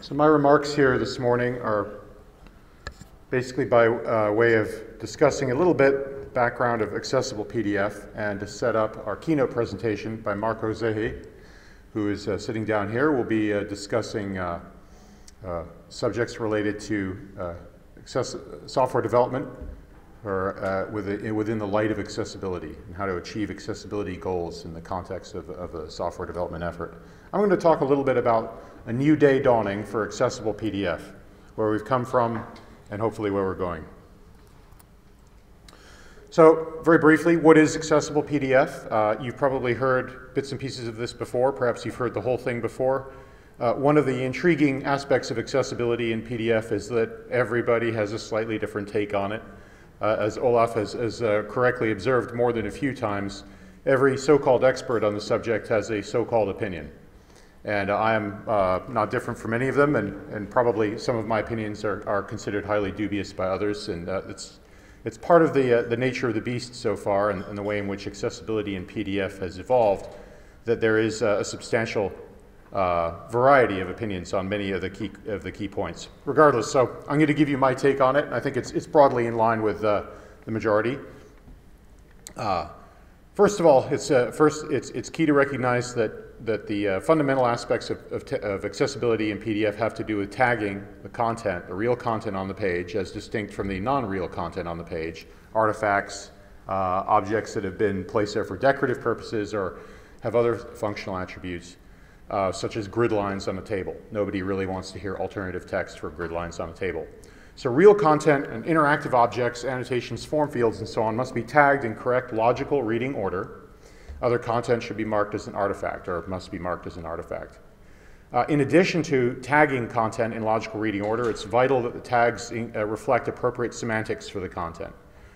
So my remarks here this morning are basically by way of discussing a little bit background of Accessible PDF and to set up our keynote presentation by Marco Zehe, who is sitting down here. We'll be discussing subjects related to software development or within the light of accessibility and how to achieve accessibility goals in the context of a software development effort. I'm going to talk a little bit about a new day dawning for Accessible PDF, where we've come from and hopefully where we're going. So very briefly, what is Accessible PDF? You've probably heard bits and pieces of this before. Perhaps you've heard the whole thing before. One of the intriguing aspects of accessibility in PDF is that everybody has a slightly different take on it. As Olaf has correctly observed more than a few times, every so-called expert on the subject has a so-called opinion. And I am not different from any of them, and probably some of my opinions are considered highly dubious by others. And it's part of the nature of the beast so far, and the way in which accessibility in PDF has evolved, that there is a substantial variety of opinions on many of the key points. Regardless, so I'm going to give you my take on it, and I think it's broadly in line with the majority. First of all, it's key to recognize that the fundamental aspects of accessibility in PDF have to do with tagging the content, the real content on the page, as distinct from the non-real content on the page, artifacts, objects that have been placed there for decorative purposes or have other functional attributes, such as grid lines on a table. Nobody really wants to hear alternative text for grid lines on a table. So real content and interactive objects, annotations, form fields, and so on must be tagged in correct logical reading order. Other content should be marked as an artifact, or must be marked as an artifact. In addition to tagging content in logical reading order, it's vital that the tags reflect appropriate semantics for the content.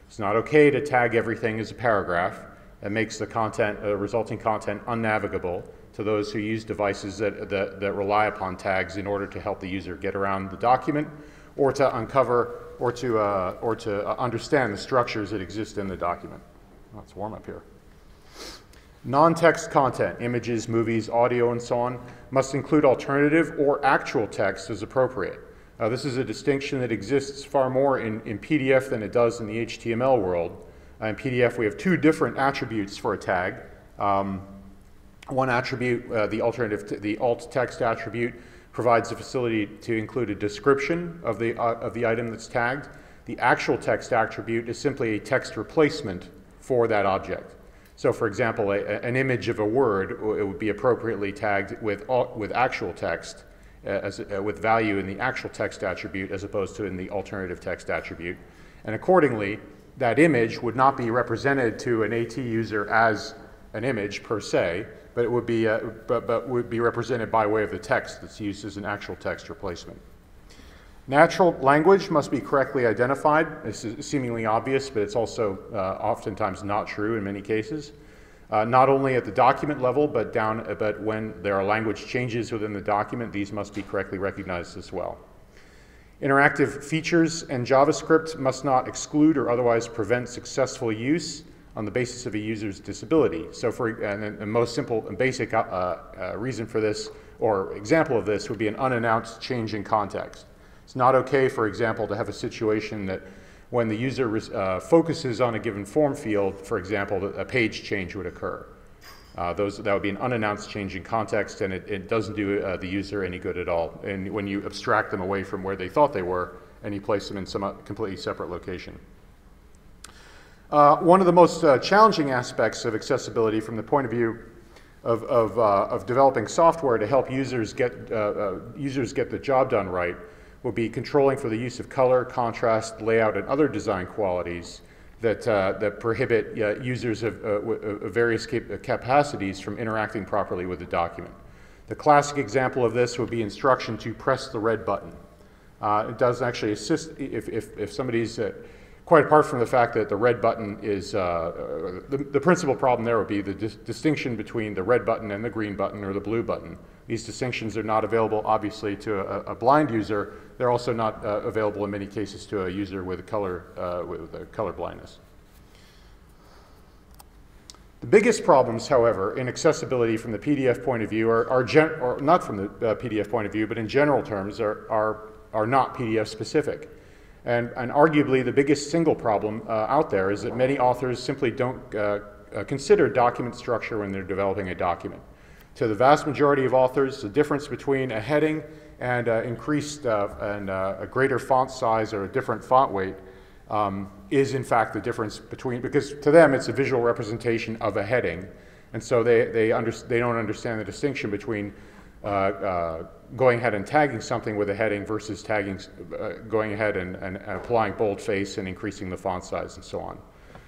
It's not okay to tag everything as a paragraph. That makes the content, resulting content, unnavigable to those who use devices that rely upon tags in order to help the user get around the document, or to uncover or to understand the structures that exist in the document. Oh, it's warm up here. Non-text content, images, movies, audio, and so on, must include alternative or actual text as appropriate. This is a distinction that exists far more in PDF than it does in the HTML world. In PDF, we have two different attributes for a tag. One attribute, the alt text attribute, provides the facility to include a description of the item that's tagged. The actual text attribute is simply a text replacement for that object. So, for example, an image of a word, it would be appropriately tagged with actual text, with value in the actual text attribute as opposed to in the alternative text attribute. And accordingly, that image would not be represented to an AT user as an image per se, but it would be would be represented by way of the text that's used as an actual text replacement. Natural language must be correctly identified. This is seemingly obvious, but it's also oftentimes not true in many cases. Not only at the document level, but when there are language changes within the document, these must be correctly recognized as well. Interactive features and JavaScript must not exclude or otherwise prevent successful use on the basis of a user's disability. So the most simple and basic reason for this, or example of this, would be an unannounced change in context. It's not okay, for example, to have a situation that when the user focuses on a given form field, for example, a page change would occur. That would be an unannounced change in context, and it doesn't do the user any good at all. And when you abstract them away from where they thought they were, and you place them in some completely separate location. One of the most challenging aspects of accessibility from the point of view of developing software to help users get the job done right will be controlling for the use of color, contrast, layout, and other design qualities that prohibit users of various capacities from interacting properly with the document. The classic example of this would be instruction to press the red button. It does actually assist if somebody's quite apart from the fact that the red button is, the principal problem there would be the distinction between the red button and the green button or the blue button. These distinctions are not available, obviously, to a blind user. They're also not available in many cases to a user with color blindness. The biggest problems, however, in accessibility from the PDF point of view or not from the PDF point of view, but in general terms, are not PDF specific. And arguably the biggest single problem out there is that many authors simply don't consider document structure when they're developing a document. To the vast majority of authors, the difference between a heading and increased and a greater font size or a different font weight is in fact the difference between, because to them it's a visual representation of a heading, and so they don't understand the distinction between going ahead and tagging something with a heading versus going ahead and applying boldface and increasing the font size and so on.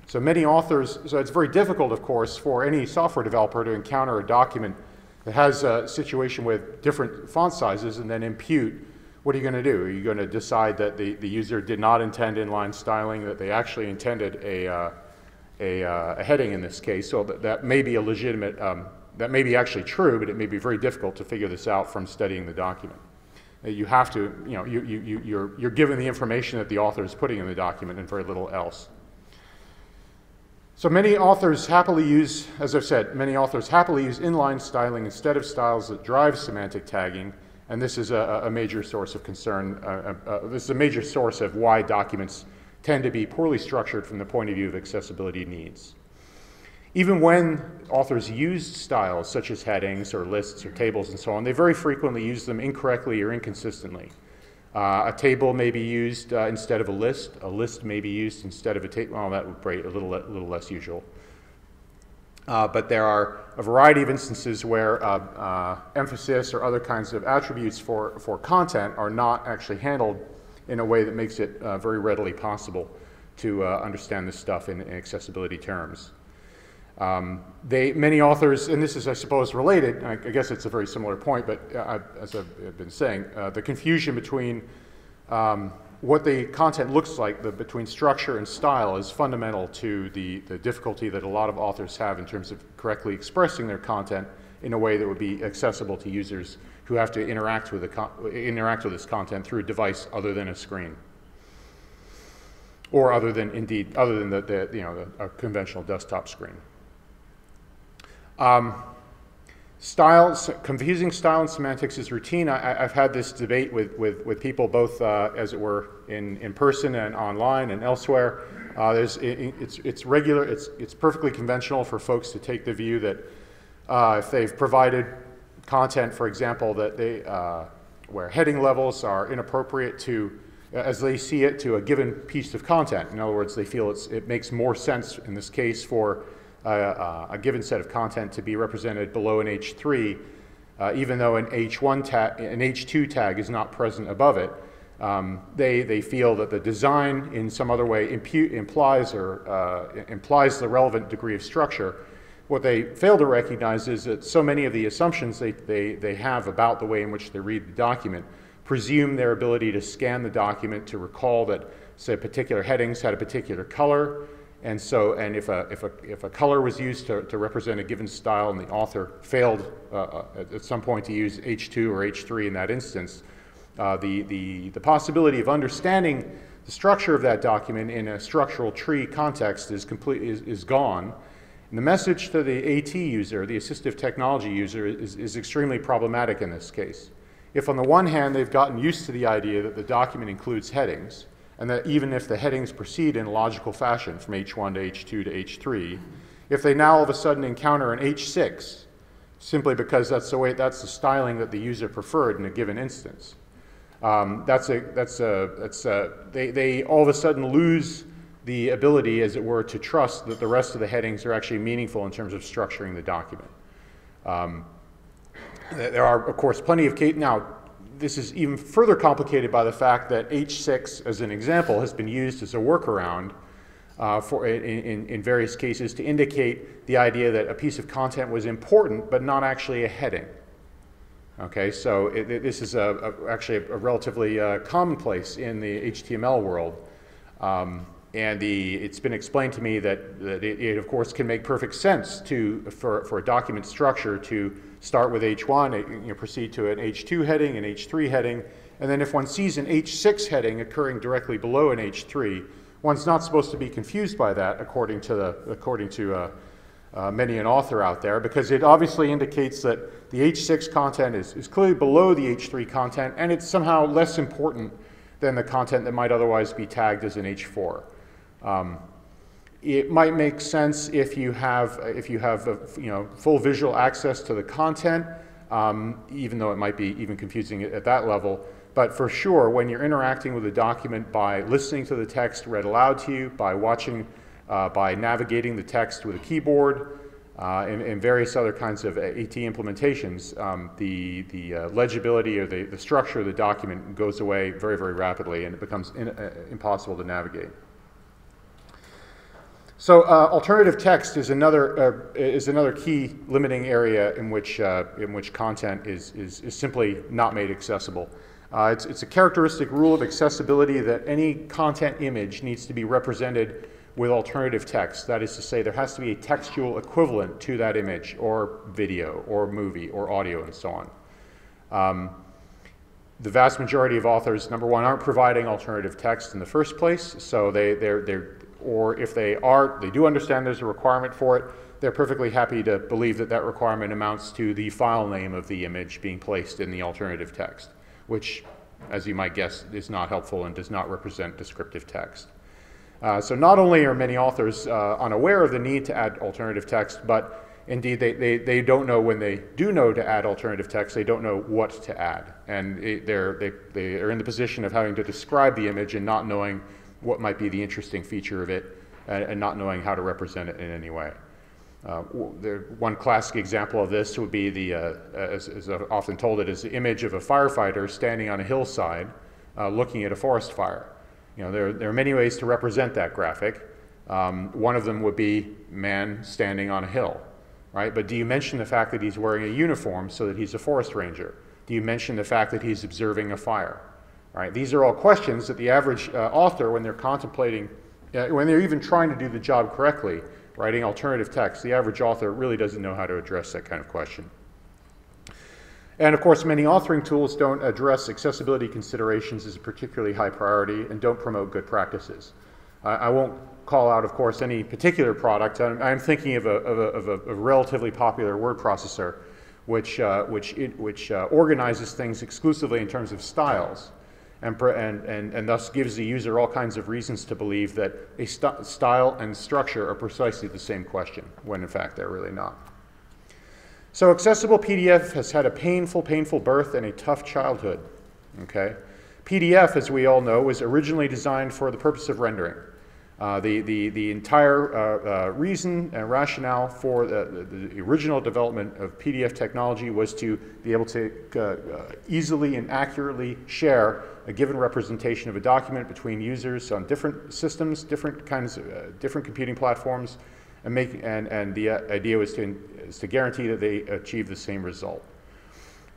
So many authors, so it's very difficult, of course, for any software developer to encounter a document that has a situation with different font sizes and then impute. What are you going to do? Are you going to decide that the user did not intend inline styling, that they actually intended a heading in this case? So that may be a legitimate, that may be actually true, but it may be very difficult to figure this out from studying the document. You have to, you know, you're given the information that the author is putting in the document and very little else. So many authors happily use, as I've said, many authors happily use inline styling instead of styles that drive semantic tagging, and this is a major source of concern. This is a major source of why documents tend to be poorly structured from the point of view of accessibility needs. Even when authors use styles such as headings or lists or tables and so on, they very frequently use them incorrectly or inconsistently. A table may be used instead of a list. A list may be used instead of a table. Well, that would be a little less usual. But there are a variety of instances where emphasis or other kinds of attributes for content are not actually handled in a way that makes it very readily possible to understand this stuff in accessibility terms. Many authors, and this is, I suppose, related, I guess it's a very similar point, but as I've been saying, the confusion between what the content looks like, between structure and style, is fundamental to the difficulty that a lot of authors have in terms of correctly expressing their content in a way that would be accessible to users who have to interact with this content through a device other than a screen, or other than a conventional desktop screen. Confusing style and semantics is routine. I've had this debate with people both, as it were, in person and online and elsewhere. It's regular. It's perfectly conventional for folks to take the view that if they've provided content, for example, that where heading levels are inappropriate to, as they see it, to a given piece of content. In other words, they feel it makes more sense in this case for a given set of content to be represented below an H3, even though an H2 tag is not present above it. They feel that the design in some other way implies the relevant degree of structure. What they fail to recognize is that so many of the assumptions they have about the way in which they read the document presume their ability to scan the document to recall that, say, particular headings had a particular color. And if a color was used to represent a given style and the author failed at some point to use H2 or H3 in that instance, the possibility of understanding the structure of that document in a structural tree context is gone. And the message to the AT user, the assistive technology user, is extremely problematic in this case. If on the one hand they've gotten used to the idea that the document includes headings, and that even if the headings proceed in a logical fashion from H1 to H2 to H3, if they now all of a sudden encounter an H6, simply because that's the styling that the user preferred in a given instance, they all of a sudden lose the ability, as it were, to trust that the rest of the headings are actually meaningful in terms of structuring the document. There are, of course, plenty of cases. Now, this is even further complicated by the fact that H6, as an example, has been used as a workaround in various cases to indicate the idea that a piece of content was important but not actually a heading. Okay, so this is actually a relatively commonplace in the HTML world. And it's been explained to me that it of course can make perfect sense for a document structure to start with H1, proceed to an H2 heading, an H3 heading, and then if one sees an H6 heading occurring directly below an H3, one's not supposed to be confused by that according to many an author out there, because it obviously indicates that the H6 content is clearly below the H3 content, and it's somehow less important than the content that might otherwise be tagged as an H4. It might make sense if you have full visual access to the content, even though it might be even confusing at that level. But for sure, when you're interacting with a document by listening to the text read aloud to you, by watching, by navigating the text with a keyboard, and various other kinds of AT implementations, the legibility or the structure of the document goes away very, very rapidly, and it becomes impossible to navigate. So alternative text is another key limiting area in which content is simply not made accessible. It's a characteristic rule of accessibility that any content image needs to be represented with alternative text. That is to say, there has to be a textual equivalent to that image, or video, or movie, or audio, and so on. The vast majority of authors, number one, aren't providing alternative text in the first place, so or if they are, they do understand there's a requirement for it. They're perfectly happy to believe that that requirement amounts to the file name of the image being placed in the alternative text, which, as you might guess, is not helpful and does not represent descriptive text. So not only are many authors unaware of the need to add alternative text, but indeed they don't know, when they do know to add alternative text, they don't know what to add. And they are in the position of having to describe the image and not knowing what might be the interesting feature of it, and not knowing how to represent it in any way. One classic example of this would be as I've often told it, is the image of a firefighter standing on a hillside looking at a forest fire. There are many ways to represent that graphic. One of them would be man standing on a hill, right? But do you mention the fact that he's wearing a uniform so that he's a forest ranger? Do you mention the fact that he's observing a fire? Right? These are all questions that the average author, when they're contemplating, when they're even trying to do the job correctly, writing alternative text, the average author really doesn't know how to address that kind of question. And of course, many authoring tools don't address accessibility considerations as a particularly high priority and don't promote good practices. I won't call out, of course, any particular product. I'm thinking of a relatively popular word processor, which organizes things exclusively in terms of styles, and thus gives the user all kinds of reasons to believe that a style and structure are precisely the same question, when in fact they're really not. So accessible PDF has had a painful birth and a tough childhood. Okay? PDF, as we all know, was originally designed for the purpose of rendering. The entire reason and rationale for the original development of PDF technology was to be able to easily and accurately share a given representation of a document between users on different systems, different computing platforms, and the idea was to guarantee that they achieve the same result.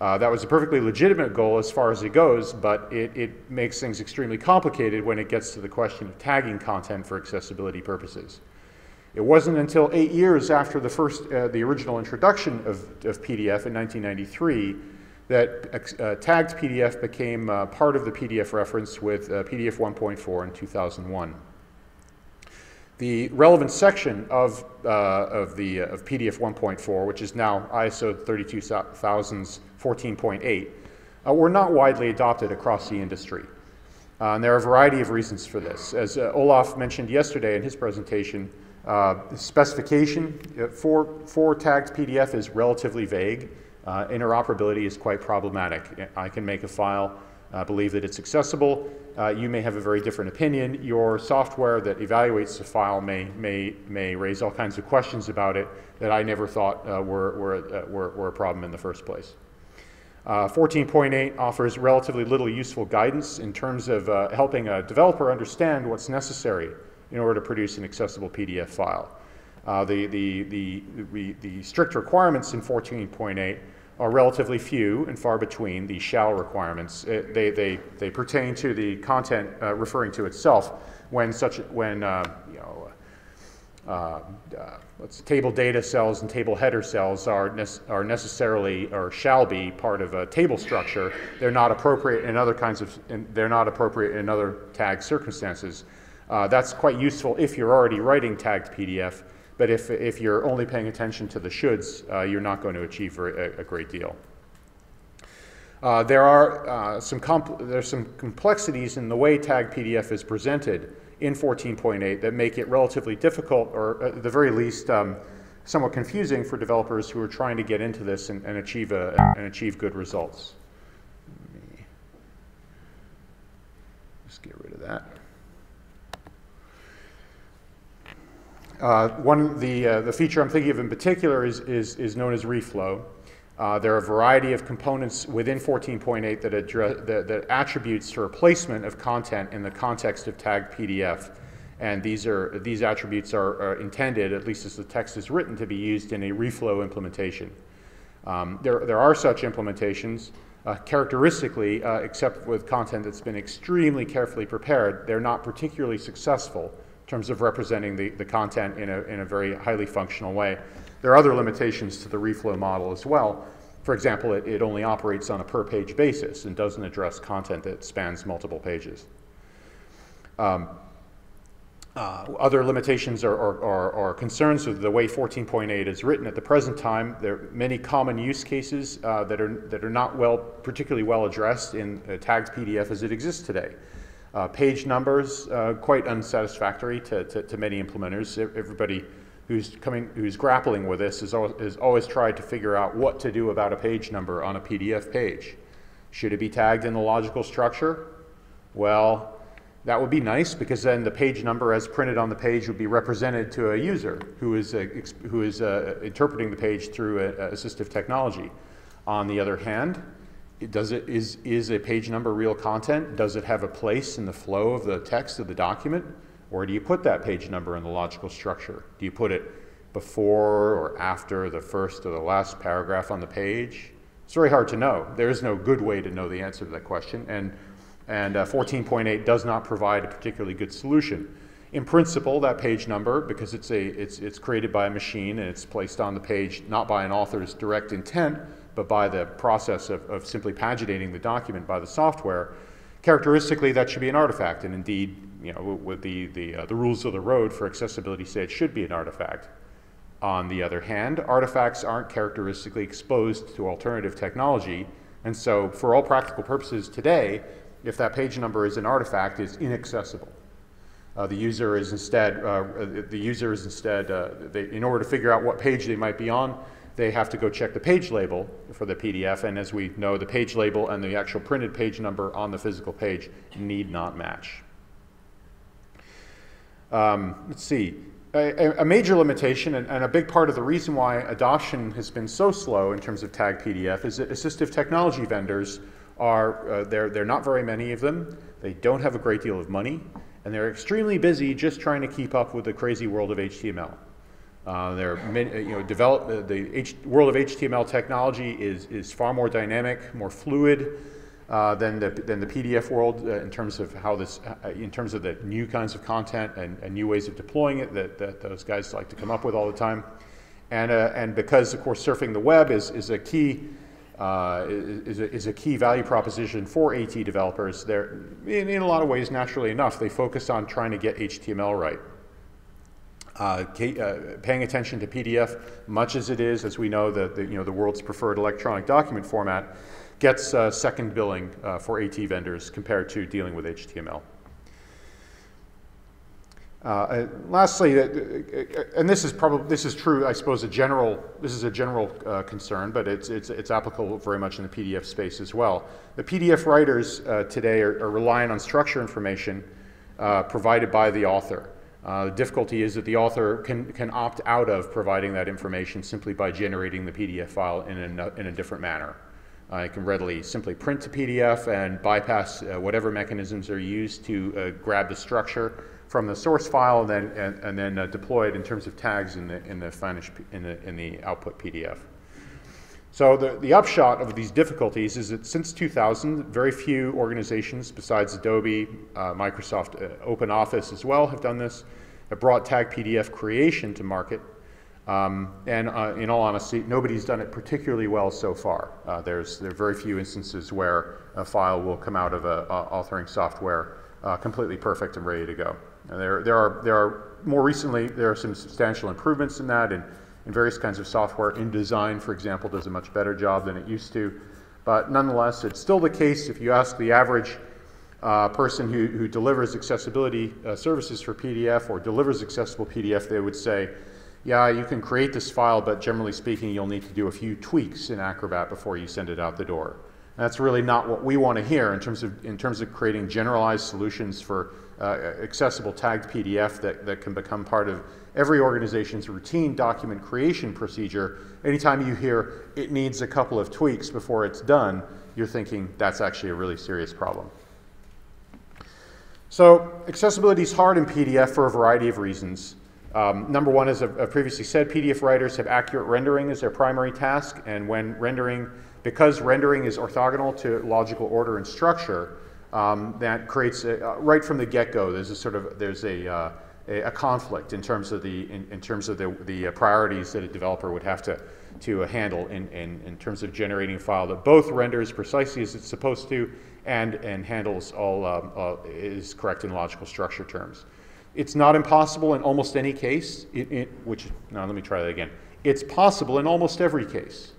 That was a perfectly legitimate goal as far as it goes, but it makes things extremely complicated when it gets to the question of tagging content for accessibility purposes. It wasn't until 8 years after the original introduction of PDF in 1993 that tagged PDF became part of the PDF reference with PDF 1.4 in 2001. The relevant section of PDF 1.4, which is now ISO 32000's 14.8, were not widely adopted across the industry. And there are a variety of reasons for this. As Olaf mentioned yesterday in his presentation, the specification for tagged PDF is relatively vague. Interoperability is quite problematic. I can make a file, believe that it's accessible. You may have a very different opinion. Your software that evaluates the file may raise all kinds of questions about it that I never thought were a problem in the first place. 14.8 offers relatively little useful guidance in terms of helping a developer understand what's necessary in order to produce an accessible PDF file. The strict requirements in 14.8 are relatively few and far between. The shall requirements. They pertain to the content referring to itself. Table data cells and table header cells are necessarily or shall be part of a table structure. They're not appropriate in other they're not appropriate in other tagged circumstances. That's quite useful if you're already writing tagged PDF. But if you're only paying attention to the shoulds, you're not going to achieve a great deal. There's some complexities in the way tagged PDF is presented in 14.8 that make it relatively difficult, or at the very least somewhat confusing for developers who are trying to get into this and achieve good results. Let me just get rid of that. The feature I'm thinking of in particular is known as reflow. There are a variety of components within 14.8 that attributes to replacement of content in the context of tagged PDF. And these attributes are intended, at least as the text is written, to be used in a reflow implementation. There are such implementations. Characteristically, except with content that's been extremely carefully prepared, they're not particularly successful in terms of representing the content in a very highly functional way. There are other limitations to the reflow model as well. For example, it only operates on a per-page basis and doesn't address content that spans multiple pages. Other limitations or concerns with the way 14.8 is written at the present time. There are many common use cases that are not particularly well addressed in tagged PDF as it exists today. Page numbers, quite unsatisfactory to many implementers. Everybody who's grappling with this has always tried to figure out what to do about a page number on a PDF page. Should it be tagged in the logical structure? Well, that would be nice, because then the page number as printed on the page would be represented to a user who is interpreting the page through assistive technology. On the other hand, is a page number real content? Does it have a place in the flow of the text of the document? Or do you put that page number in the logical structure? Do you put it before or after the first or the last paragraph on the page? It's very hard to know. There is no good way to know the answer to that question, and 14.8 does not provide a particularly good solution. In principle, that page number, because it's created by a machine and it's placed on the page not by an author's direct intent, but by the process of simply paginating the document by the software, characteristically that should be an artifact, and indeed, with the rules of the road for accessibility say it should be an artifact. On the other hand, artifacts aren't characteristically exposed to alternative technology, and so for all practical purposes today, if that page number is an artifact, it's inaccessible. The user is instead, in order to figure out what page they might be on, they have to go check the page label for the PDF, and as we know, the page label and the actual printed page number on the physical page need not match. Let's see. A major limitation and a big part of the reason why adoption has been so slow in terms of tagged PDF is that assistive technology vendors are, there are not very many of them. They don't have a great deal of money, and they're extremely busy just trying to keep up with the crazy world of HTML. The world of HTML technology is far more dynamic, more fluid than the PDF world in terms of in terms of the new kinds of content and new ways of deploying it that those guys like to come up with all the time. And because, of course, surfing the web is a key value proposition for AT developers, they're in a lot of ways, naturally enough, they focus on trying to get HTML right. Paying attention to PDF, much as it is, as we know, the world's preferred electronic document format, gets second billing for AT vendors compared to dealing with HTML. Lastly, and this is true, I suppose, this is a general concern, but it's applicable very much in the PDF space as well. The PDF writers today are relying on structure information provided by the author. The difficulty is that the author can opt out of providing that information simply by generating the PDF file in a different manner. It can readily simply print to PDF and bypass whatever mechanisms are used to grab the structure from the source file and then deploy it in terms of tags in the output PDF. So the upshot of these difficulties is that since 2000, very few organizations besides Adobe, Microsoft, OpenOffice as well have done this, have brought tagged PDF creation to market. In all honesty, nobody's done it particularly well so far. There are very few instances where a file will come out of authoring software completely perfect and ready to go. There are more recently, there are some substantial improvements in that, and in various kinds of software. InDesign, for example, does a much better job than it used to. But nonetheless, it's still the case if you ask the average person who delivers accessibility services for PDF or delivers accessible PDF, they would say, yeah, you can create this file, but generally speaking, you'll need to do a few tweaks in Acrobat before you send it out the door. And that's really not what we want to hear in terms of creating generalized solutions for accessible tagged PDF that can become part of every organization's routine document creation procedure. Anytime you hear it needs a couple of tweaks before it's done, you're thinking that's actually a really serious problem. So accessibility is hard in PDF for a variety of reasons. Number one, as I've previously said, PDF writers have accurate rendering as their primary task, and when rendering, because rendering is orthogonal to logical order and structure, that creates right from the get-go. There's a conflict in terms of the priorities that a developer would have to handle in terms of generating a file that both renders precisely as it's supposed to and handles all is correct in logical structure terms. It's not impossible in almost any case. Let me try that again. It's possible in almost every case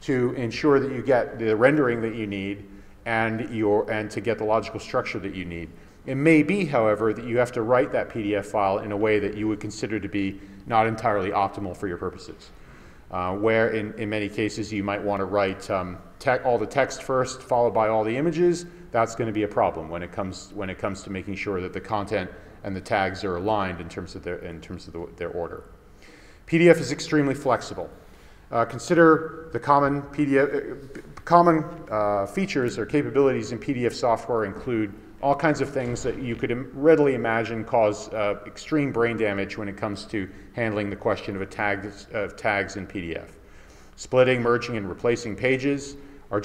to ensure that you get the rendering that you need and to get the logical structure that you need. It may be, however, that you have to write that PDF file in a way that you would consider to be not entirely optimal for your purposes. Where in many cases you might want to write all the text first, followed by all the images. That's going to be a problem when it comes to making sure that the content and the tags are aligned in terms of their order. PDF is extremely flexible. Consider the common features or capabilities in PDF software include all kinds of things that you could readily imagine cause extreme brain damage when it comes to handling the question of tags in PDF. Splitting, merging, and replacing pages are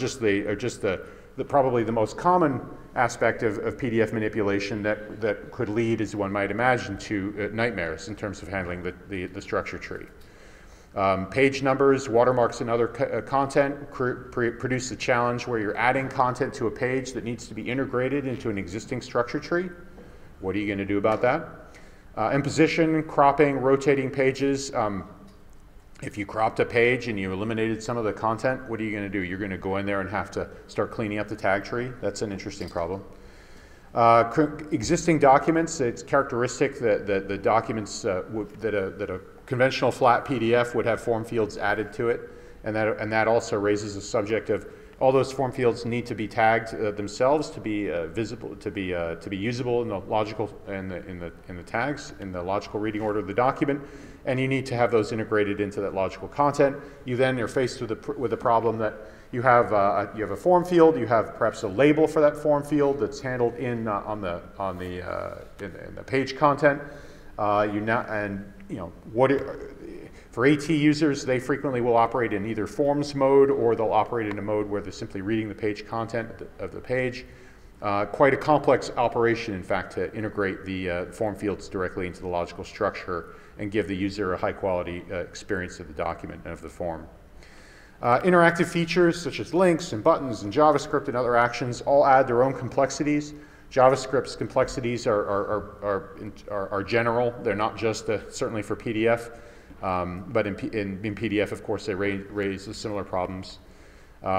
probably the most common aspect of PDF manipulation that could lead, as one might imagine, to nightmares in terms of handling the structure tree. Page numbers, watermarks, and other content produce a challenge where you're adding content to a page that needs to be integrated into an existing structure tree. What are you going to do about that? Imposition, cropping, rotating pages. If you cropped a page and you eliminated some of the content, what are you going to do? You're going to go in there and have to start cleaning up the tag tree. That's an interesting problem. Existing documents, it's characteristic that the documents that a conventional flat PDF would have form fields added to it, and that also raises the subject of all those form fields need to be tagged themselves to be visible, to be usable in the logical in the tags in the logical reading order of the document, and you need to have those integrated into that logical content. You then are faced with the problem that you have a form field, you have perhaps a label for that form field that's handled in the page content. For AT users, they frequently will operate in either forms mode or they'll operate in a mode where they're simply reading the page content of the page. Quite a complex operation, in fact, to integrate the form fields directly into the logical structure and give the user a high-quality experience of the document and of the form. Interactive features such as links and buttons and JavaScript and other actions all add their own complexities. JavaScript's complexities are general. They're not just certainly for PDF, but in PDF, of course, they raise similar problems.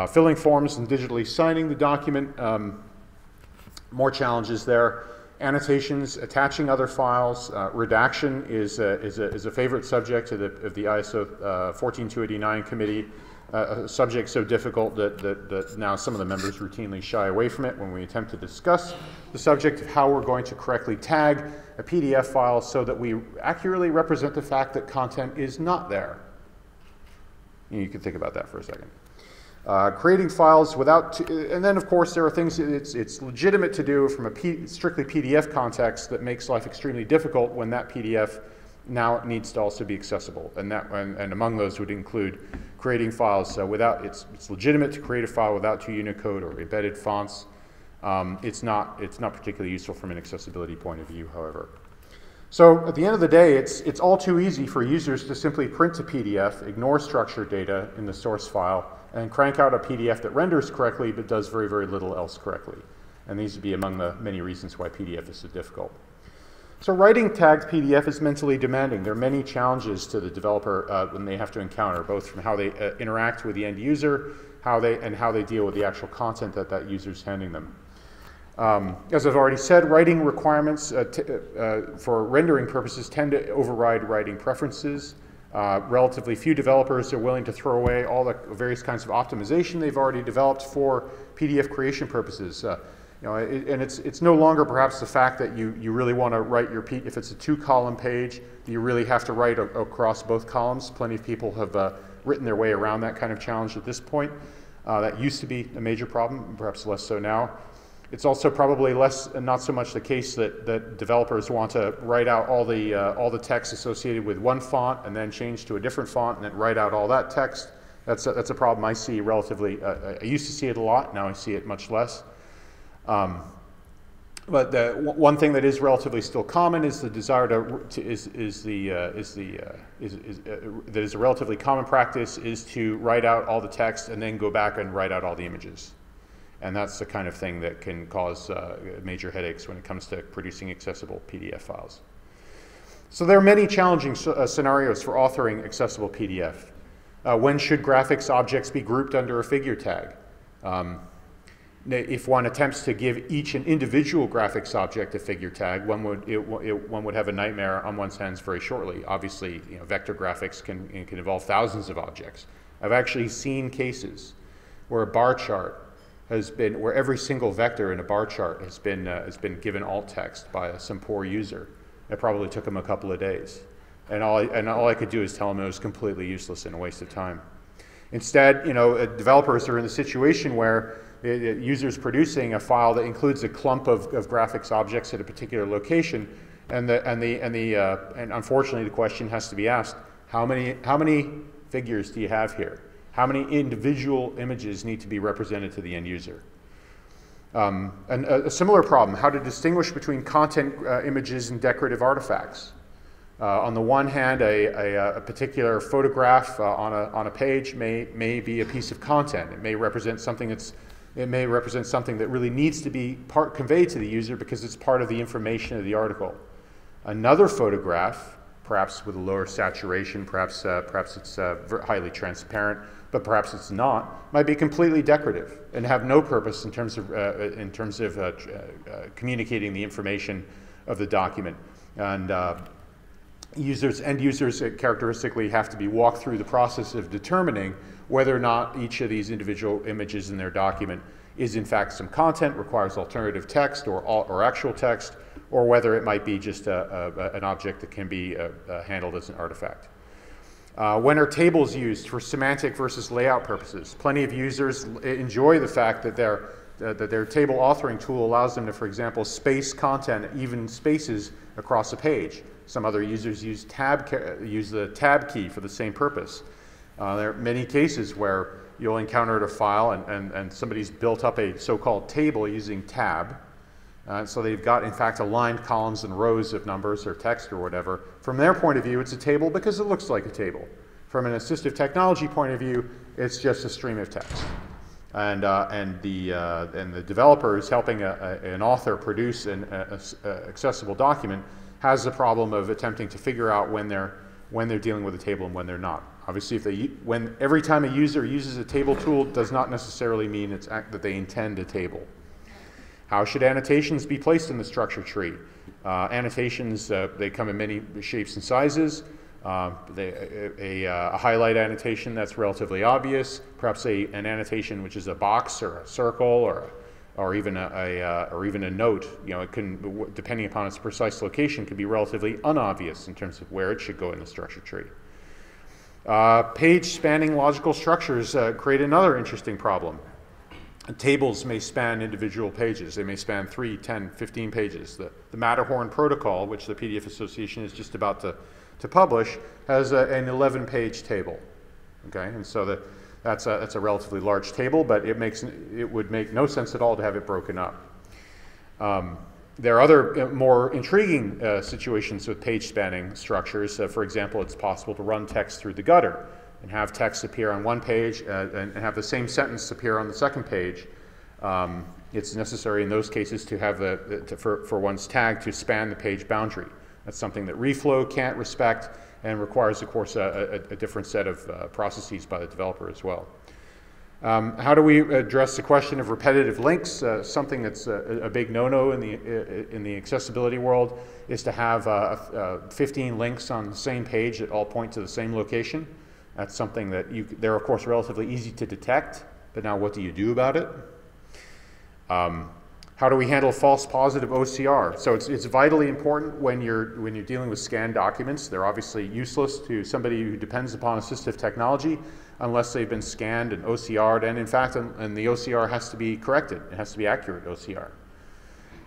Filling forms and digitally signing the document, more challenges there. Annotations, attaching other files, redaction is a favorite subject of the ISO 14289 committee. A subject so difficult that now some of the members routinely shy away from it when we attempt to discuss the subject of how we're going to correctly tag a PDF file so that we accurately represent the fact that content is not there. You can think about that for a second. Creating files without, and then of course there are things it's legitimate to do from a strictly PDF context that makes life extremely difficult when that PDF now needs to also be accessible, and among those would include creating files without. It's legitimate to create a file without 2 Unicode or embedded fonts. It's not particularly useful from an accessibility point of view, however. So at the end of the day, it's all too easy for users to simply print a PDF, ignore structured data in the source file, and crank out a PDF that renders correctly but does very, very little else correctly. And these would be among the many reasons why PDF is so difficult. So writing tagged PDF is mentally demanding. There are many challenges to the developer when they have to encounter, both from how they interact with the end user, how they deal with the actual content that that user is handing them. As I've already said, writing requirements for rendering purposes tend to override writing preferences. Relatively few developers are willing to throw away all the various kinds of optimization they've already developed for PDF creation purposes. And it's no longer perhaps the fact that you really want to write your if it's a 2-column page, you really have to write across both columns. Plenty of people have written their way around that kind of challenge at this point. That used to be a major problem, perhaps less so now. It's also probably not so much the case that developers want to write out all the text associated with one font and then change to a different font and then write out all that text. That's a problem I see relatively. I used to see it a lot. Now I see it much less. But one thing that is relatively still common is the desire that is a relatively common practice is to write out all the text and then go back and write out all the images. And that's the kind of thing that can cause major headaches when it comes to producing accessible PDF files. So there are many challenging scenarios for authoring accessible PDF. When should graphics objects be grouped under a figure tag? If one attempts to give each an individual graphics object a figure tag, one would have a nightmare on one's hands very shortly. Obviously, vector graphics can involve thousands of objects. I've actually seen cases where a bar chart where every single vector in a bar chart has been given alt text by some poor user. It probably took them a couple of days, and all I could do is tell them it was completely useless and a waste of time. Instead, developers are in the situation where the user's producing a file that includes a clump of graphics objects at a particular location, and unfortunately the question has to be asked: how many figures do you have here? How many individual images need to be represented to the end user? And a similar problem: how to distinguish between content images and decorative artifacts. On the one hand, a particular photograph on a page may be a piece of content. It may represent something that really needs to be conveyed to the user because it's part of the information of the article. Another photograph, perhaps with a lower saturation, perhaps it's highly transparent, but perhaps it's not, might be completely decorative and have no purpose in terms of communicating the information of the document. And end users characteristically have to be walked through the process of determining whether or not each of these individual images in their document is in fact some content, requires alternative text or actual text, or whether it might be just an object that can be handled as an artifact. When are tables used for semantic versus layout purposes? Plenty of users enjoy the fact that their table authoring tool allows them to, for example, space content, even spaces across a page. Some other users use the tab key for the same purpose. There are many cases where you'll encounter at a file and somebody's built up a so-called table using tab. So they've got, in fact, aligned columns and rows of numbers or text or whatever. From their point of view, it's a table because it looks like a table. From an assistive technology point of view, it's just a stream of text. And the developer is helping an author produce an accessible document has the problem of attempting to figure out when they're dealing with a table and when they're not. Obviously, every time a user uses a table tool does not necessarily mean that they intend a table. How should annotations be placed in the structure tree? Annotations, they come in many shapes and sizes. A highlight annotation that's relatively obvious, perhaps an annotation which is a box or a circle or even a note. It can, depending upon its precise location, can be relatively unobvious in terms of where it should go in the structure tree. Page spanning logical structures create another interesting problem. Tables may span individual pages. They may span 3, 10, 15 pages. The Matterhorn protocol, which the PDF Association is just about to publish, has an 11-page table. Okay, and so that's a relatively large table, but it would make no sense at all to have it broken up. There are other more intriguing situations with page spanning structures. For example, it's possible to run text through the gutter and have text appear on one page and have the same sentence appear on the second page. It's necessary in those cases to have for one's tag to span the page boundary. That's something that reflow can't respect and requires, of course, a different set of processes by the developer as well. How do we address the question of repetitive links? Something that's a big no-no in the accessibility world is to have 15 links on the same page that all point to the same location. That's something that they're of course relatively easy to detect, but now what do you do about it? How do we handle false positive OCR? So it's vitally important when you're dealing with scanned documents. They're obviously useless to somebody who depends upon assistive technology unless they've been scanned and OCR'd, and in fact, and the OCR has to be corrected. It has to be accurate OCR.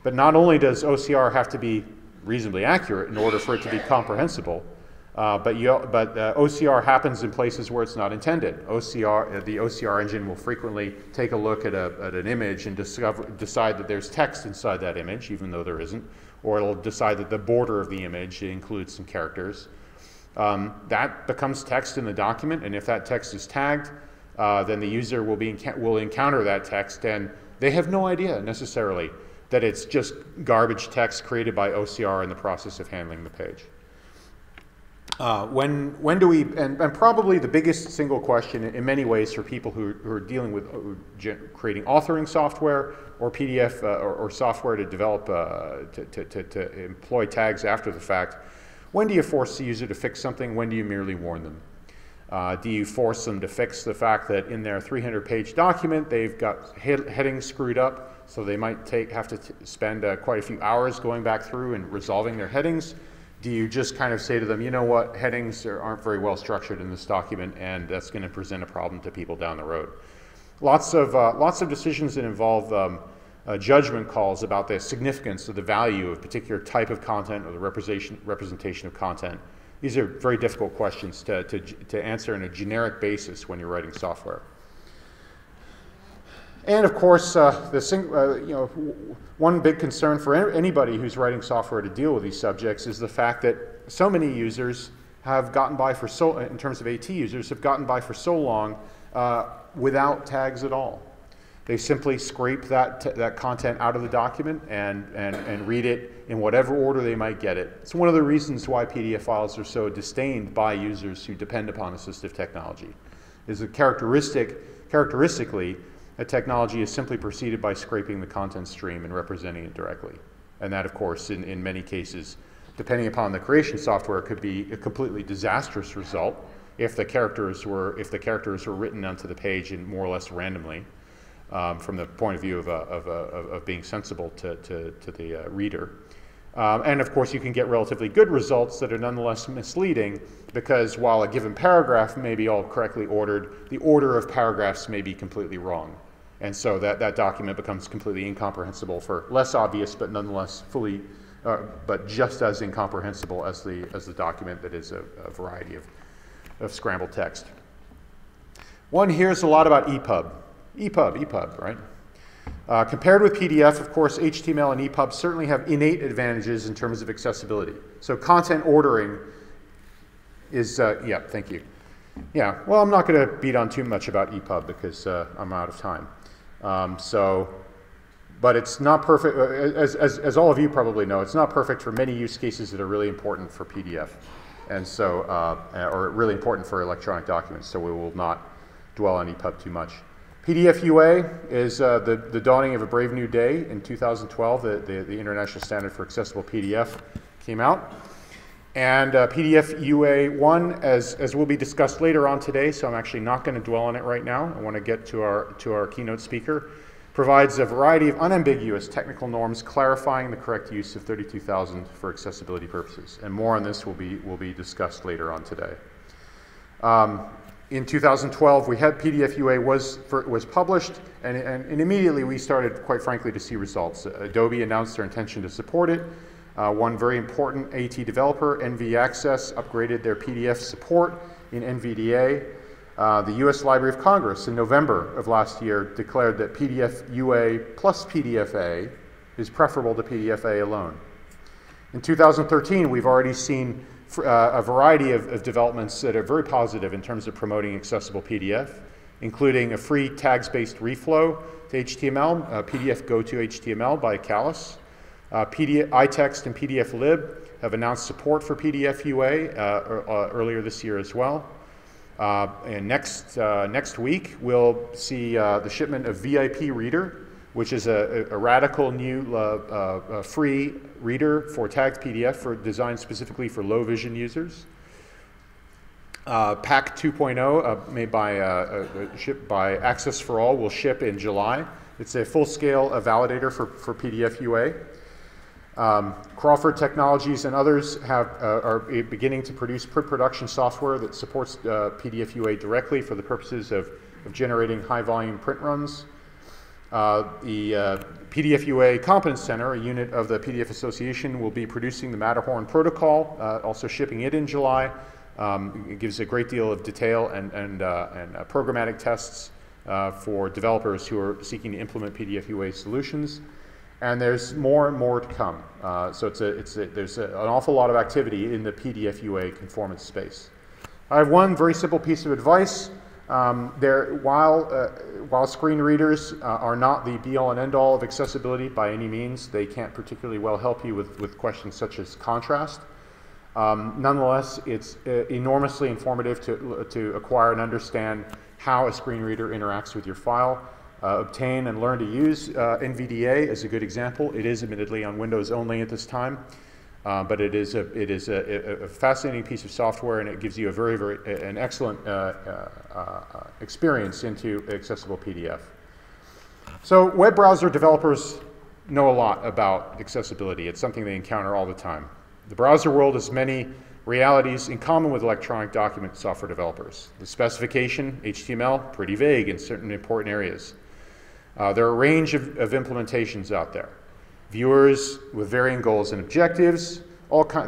But not only does OCR have to be reasonably accurate in order for it to be comprehensible, but OCR happens in places where it's not intended. The OCR engine will frequently take a look at an image and decide that there's text inside that image, even though there isn't, or it'll decide that the border of the image includes some characters. That becomes text in the document, and if that text is tagged, then the user will encounter that text, and they have no idea necessarily that it's just garbage text created by OCR in the process of handling the page. When do we, and probably the biggest single question in many ways for people who are dealing with creating authoring software or PDF or software to develop, to employ tags after the fact, when do you force the user to fix something? When do you merely warn them? Do you force them to fix the fact that in their 300-page document they've got headings screwed up, so they might have to spend quite a few hours going back through and resolving their headings? Do you just kind of say to them, you know what, headings aren't very well structured in this document, and that's going to present a problem to people down the road? Lots of decisions that involve judgment calls about the significance of the value of a particular type of content or the representation of content. These are very difficult questions to answer on a generic basis when you're writing software. And of course, one big concern for anybody who's writing software to deal with these subjects is the fact that so many users have gotten by in terms of AT users, have gotten by for so long without tags at all. They simply scrape that content out of the document and read it in whatever order they might get it. It's one of the reasons why PDF files are so disdained by users who depend upon assistive technology. Is that characteristically, a technology is simply preceded by scraping the content stream and representing it directly. And that, of course, in many cases, depending upon the creation software, could be a completely disastrous result if the characters were written onto the page and more or less randomly, from the point of view of being sensible to the reader. And of course, you can get relatively good results that are nonetheless misleading, because while a given paragraph may be all correctly ordered, the order of paragraphs may be completely wrong. And so that document becomes completely incomprehensible for less obvious, but nonetheless but just as incomprehensible as the document that is a variety of scrambled text. One hears a lot about EPUB. EPUB, right? Compared with PDF, of course, HTML and EPUB certainly have innate advantages in terms of accessibility. So content ordering is, yeah, thank you. Yeah, well, I'm not going to beat on too much about EPUB because I'm out of time. But it's not perfect, as all of you probably know, it's not perfect for many use cases that are really important for PDF, and so, or really important for electronic documents, so we will not dwell on EPUB too much. PDF UA is the dawning of a brave new day. In 2012, the International Standard for Accessible PDF came out. And PDF UA 1, as will be discussed later on today, so I'm actually not going to dwell on it right now. I want to get to our keynote speaker, provides a variety of unambiguous technical norms clarifying the correct use of 32,000 for accessibility purposes. And more on this will be discussed later on today. In 2012, we had PDF UA was published, and immediately we started, quite frankly, to see results. Adobe announced their intention to support it. One very important AT developer, NV Access, upgraded their PDF support in NVDA. The US Library of Congress in November of last year declared that PDF UA plus PDFA is preferable to PDFA alone. In 2013, we've already seen a variety of developments that are very positive in terms of promoting accessible PDF, including a free tags-based reflow to HTML, PDF Go to HTML by Callus. iText and PDF Lib have announced support for PDF UA earlier this year as well. And next week, we'll see the shipment of VIP Reader, which is a radical new free reader for tagged PDF designed specifically for low vision users. PAC 2.0, made shipped by Access for All, will ship in July. It's a full-scale validator for PDF UA. Crawford Technologies and others are beginning to produce pre-production software that supports PDF UA directly for the purposes of generating high-volume print runs. The PDF UA Competence Center, a unit of the PDF Association, will be producing the Matterhorn protocol, also shipping it in July. It gives a great deal of detail and programmatic tests for developers who are seeking to implement PDF UA solutions. And there's more and more to come. So there's an awful lot of activity in the PDF UA conformance space. I have one very simple piece of advice. While screen readers are not the be-all and end-all of accessibility by any means, they can't particularly well help you with questions such as contrast. Nonetheless, it's enormously informative to acquire and understand how a screen reader interacts with your file. Obtain and learn to use NVDA is a good example. It is admittedly on Windows only at this time, but it is a fascinating piece of software, and it gives you an excellent experience into accessible PDF. So web browser developers know a lot about accessibility. It's something they encounter all the time. The browser world has many realities in common with electronic document software developers. The specification, HTML, pretty vague in certain important areas. There are a range of implementations out there. Viewers with varying goals and objectives,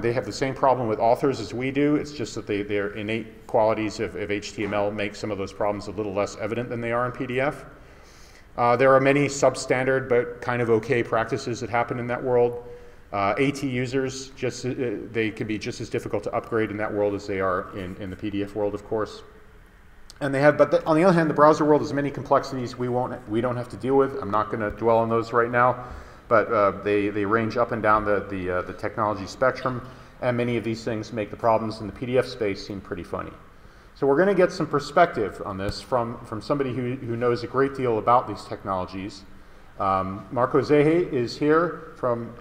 they have the same problem with authors as we do. It's just that their innate qualities of HTML make some of those problems a little less evident than they are in PDF. There are many substandard but kind of okay practices that happen in that world. AT users, they can be just as difficult to upgrade in that world as they are in the PDF world, of course. And but on the other hand, the browser world has many complexities we don't have to deal with. I'm not going to dwell on those right now, but they range up and down the technology spectrum, and many of these things make the problems in the PDF space seem pretty funny. So we're going to get some perspective on this from somebody who knows a great deal about these technologies. Marco Zehe is here from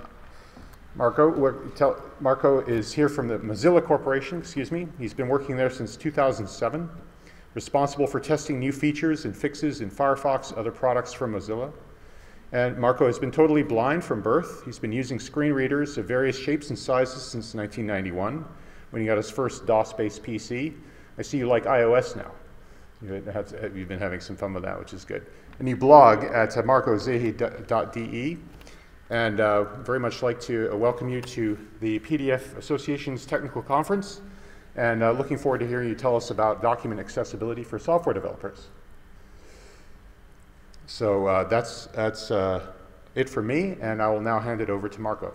Marco is here from the Mozilla Corporation, excuse me. He's been working there since 2007, responsible for testing new features and fixes in Firefox, other products from Mozilla. And Marco has been totally blind from birth. He's been using screen readers of various shapes and sizes since 1991, when he got his first DOS-based PC. I see you like iOS now. You've been having some fun with that, which is good. And you blog at marcozehe.de. And very much like to welcome you to the PDF Association's Technical Conference, and looking forward to hearing you tell us about document accessibility for software developers. So that's it for me, and I will now hand it over to Marco.